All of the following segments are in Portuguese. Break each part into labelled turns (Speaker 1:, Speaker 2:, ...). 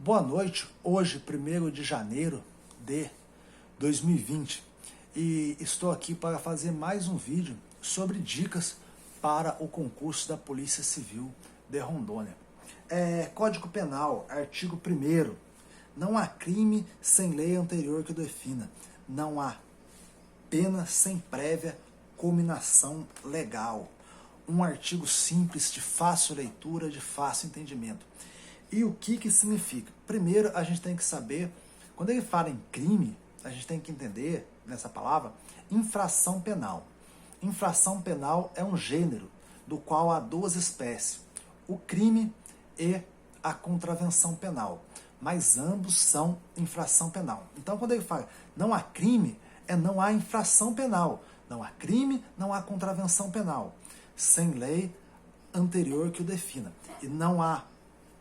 Speaker 1: Boa noite, hoje, 1º de janeiro de 2020, e estou aqui para fazer mais um vídeo sobre dicas para o concurso da Polícia Civil de Rondônia. Código Penal, artigo 1º, não há crime sem lei anterior que o defina, não há pena sem prévia cominação legal. Um artigo simples, de fácil leitura, de fácil entendimento. E o que significa? Primeiro, a gente tem que saber, quando ele fala em crime, a gente tem que entender, nessa palavra, infração penal. Infração penal é um gênero, do qual há duas espécies, o crime e a contravenção penal. Mas ambos são infração penal. Então, quando ele fala não há crime, não há infração penal. Não há crime, não há contravenção penal, sem lei anterior que o defina. E não há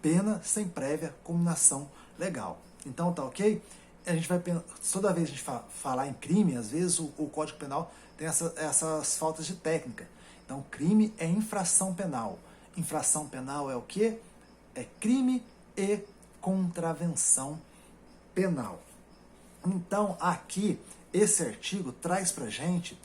Speaker 1: pena sem prévia cominação legal. Então, tá ok? A gente vai, toda vez que a gente falar em crime, às vezes o Código Penal tem essas faltas de técnica. Então, crime é infração penal. Infração penal é o quê? É crime e contravenção penal. Então, aqui, esse artigo traz pra gente,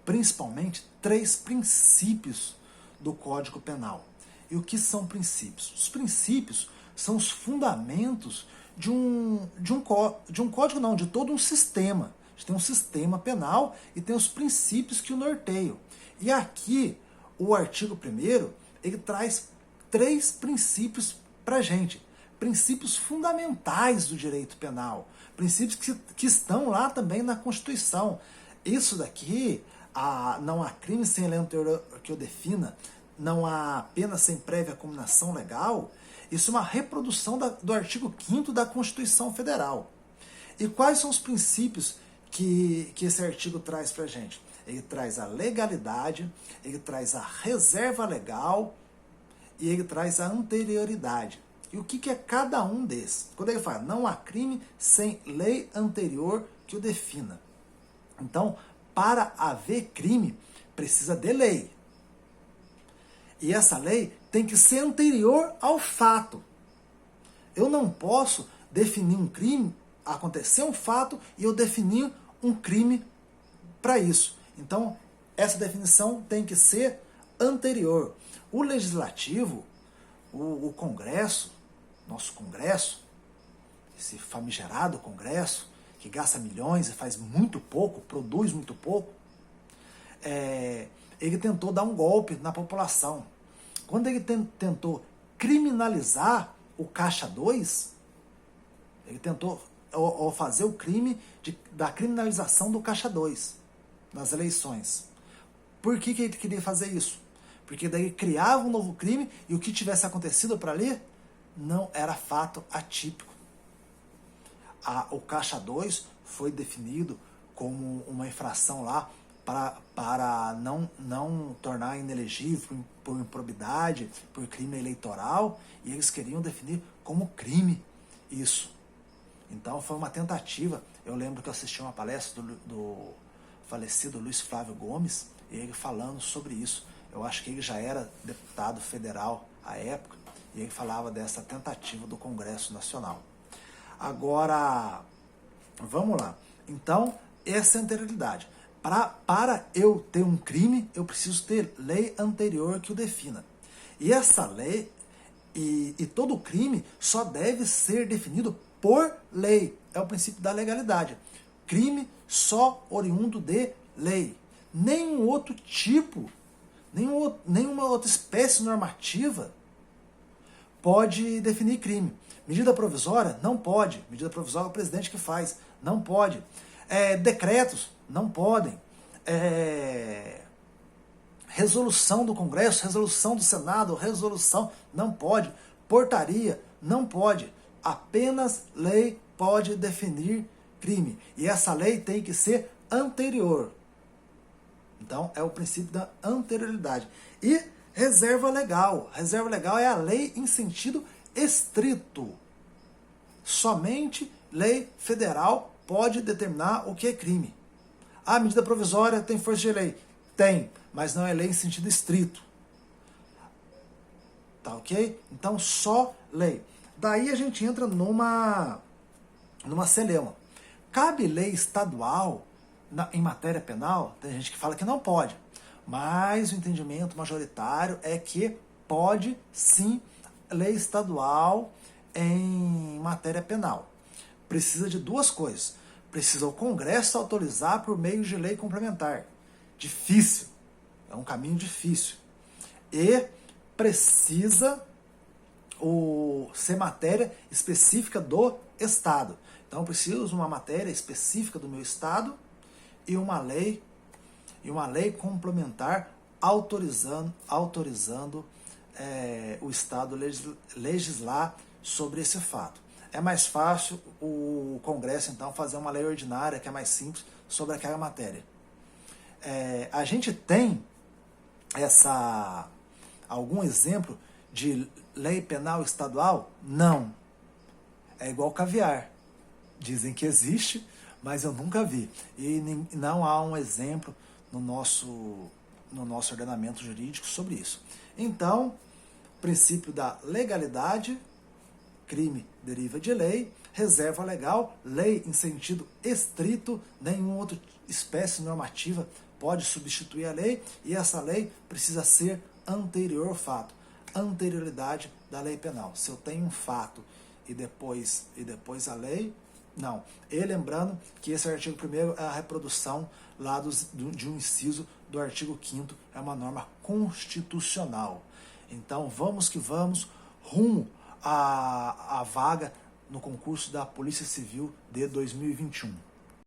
Speaker 1: principalmente, 3 princípios do Código Penal. E o que são princípios? Os princípios são os fundamentos de todo um sistema. A gente tem um sistema penal e tem os princípios que o norteiam. E aqui, o artigo 1º, ele traz 3 princípios para a gente. Princípios fundamentais do direito penal. Princípios que estão lá também na Constituição. Isso daqui, não há crime sem lei anterior que o defina, não há pena sem prévia cominação legal, isso é uma reprodução do artigo 5º da Constituição Federal. E quais são os princípios que esse artigo traz para a gente? Ele traz a legalidade, ele traz a reserva legal e ele traz a anterioridade. E o que é cada um desses? Quando ele fala, não há crime sem lei anterior que o defina. Então, para haver crime, precisa de lei. E essa lei tem que ser anterior ao fato. Eu não posso definir um crime, acontecer um fato, e eu definir um crime para isso. Então, essa definição tem que ser anterior. O Legislativo, o Congresso, nosso Congresso, esse famigerado Congresso, que gasta milhões e faz muito pouco, produz muito pouco, ele tentou dar um golpe na população. Quando ele tentou criminalizar o Caixa 2, ele tentou fazer o crime da criminalização do Caixa 2 nas eleições. Por que ele queria fazer isso? Porque daí criava um novo crime e o que tivesse acontecido para ali não era fato atípico. O Caixa 2 foi definido como uma infração lá para não tornar inelegível por improbidade, por crime eleitoral, e eles queriam definir como crime isso. Então foi uma tentativa. Eu lembro que eu assisti uma palestra do falecido Luiz Flávio Gomes, e ele falando sobre isso. Eu acho que ele já era deputado federal à época, e ele falava dessa tentativa do Congresso Nacional. Agora, vamos lá. Então, essa é a anterioridade. Para eu ter um crime, eu preciso ter lei anterior que o defina. E essa lei, e todo crime, só deve ser definido por lei. É o princípio da legalidade. Crime só oriundo de lei. Nenhum outro tipo, nenhuma outra espécie normativa pode definir crime. Medida provisória? Não pode. Medida provisória é o presidente que faz. Não pode. Decretos? Não podem. Resolução do Congresso, resolução do Senado, resolução? Não pode. Portaria? Não pode. Apenas lei pode definir crime. E essa lei tem que ser anterior. Então, é o princípio da anterioridade. E reserva legal. Reserva legal é a lei em sentido estrito. Somente lei federal pode determinar o que é crime. A medida provisória tem força de lei? Tem, mas não é lei em sentido estrito. Tá ok? Então, só lei. Daí a gente entra numa celeuma. Cabe lei estadual em matéria penal? Tem gente que fala que não pode, mas o entendimento majoritário é que pode sim lei estadual em matéria penal. Precisa de duas coisas. Precisa o Congresso autorizar por meio de lei complementar. Difícil. É um caminho difícil. E precisa ser matéria específica do Estado. Então, eu preciso de uma matéria específica do meu Estado e uma lei complementar autorizando o Estado legislar sobre esse fato. É mais fácil o Congresso, então, fazer uma lei ordinária, que é mais simples, sobre aquela matéria. A gente tem algum exemplo de lei penal estadual? Não. É igual caviar. Dizem que existe, mas eu nunca vi. E não há um exemplo no nosso ordenamento jurídico sobre isso. Então, princípio da legalidade, crime deriva de lei, reserva legal, lei em sentido estrito, nenhuma outra espécie normativa pode substituir a lei, e essa lei precisa ser anterior ao fato. Anterioridade da lei penal. Se eu tenho um fato e depois a lei, não. E lembrando que esse artigo 1º é a reprodução lá de um inciso do artigo 5º, é uma norma constitucional. Então vamos que vamos, rumo à vaga no concurso da Polícia Civil de 2021.